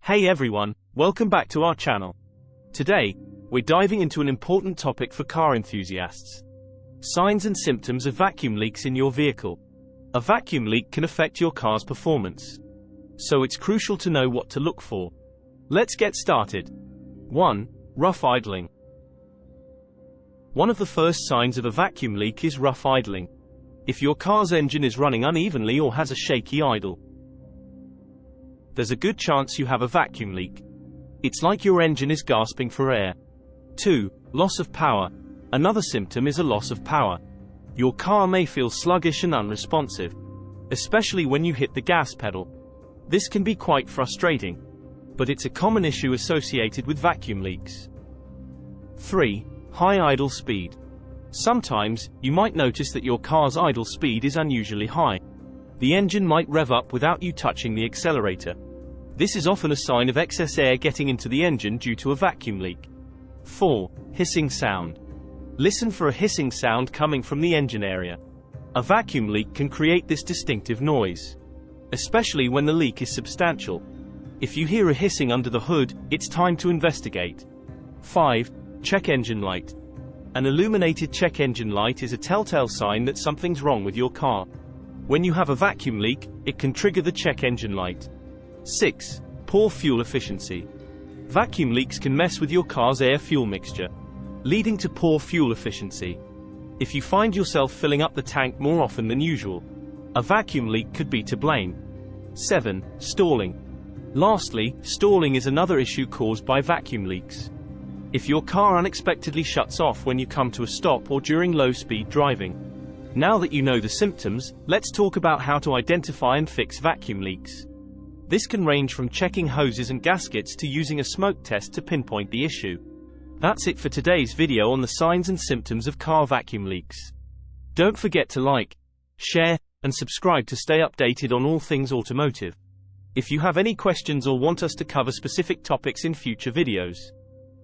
Hey everyone, welcome back to our channel. Today, we're diving into an important topic for car enthusiasts. Signs and symptoms of vacuum leaks in your vehicle. A vacuum leak can affect your car's performance, so it's crucial to know what to look for. Let's get started. 1. Rough idling. One of the first signs of a vacuum leak is rough idling. If your car's engine is running unevenly or has a shaky idle, there's a good chance you have a vacuum leak. It's like your engine is gasping for air. 2. Loss of power. Another symptom is a loss of power. Your car may feel sluggish and unresponsive, especially when you hit the gas pedal. This can be quite frustrating, but it's a common issue associated with vacuum leaks. 3. High idle speed. Sometimes, you might notice that your car's idle speed is unusually high. The engine might rev up without you touching the accelerator. This is often a sign of excess air getting into the engine due to a vacuum leak. 4. Hissing sound. Listen for a hissing sound coming from the engine area. A vacuum leak can create this distinctive noise, especially when the leak is substantial. If you hear a hissing under the hood, it's time to investigate. 5. Check engine light. An illuminated check engine light is a telltale sign that something's wrong with your car. When you have a vacuum leak, it can trigger the check engine light. 6. Poor fuel efficiency. Vacuum leaks can mess with your car's air-fuel mixture, leading to poor fuel efficiency. If you find yourself filling up the tank more often than usual, a vacuum leak could be to blame. 7. Stalling. Lastly, stalling is another issue caused by vacuum leaks. If your car unexpectedly shuts off when you come to a stop or during low-speed driving. Now that you know the symptoms, let's talk about how to identify and fix vacuum leaks. This can range from checking hoses and gaskets to using a smoke test to pinpoint the issue. That's it for today's video on the signs and symptoms of car vacuum leaks. Don't forget to like, share, and subscribe to stay updated on all things automotive. If you have any questions or want us to cover specific topics in future videos,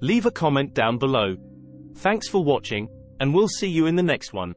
leave a comment down below. Thanks for watching, and we'll see you in the next one.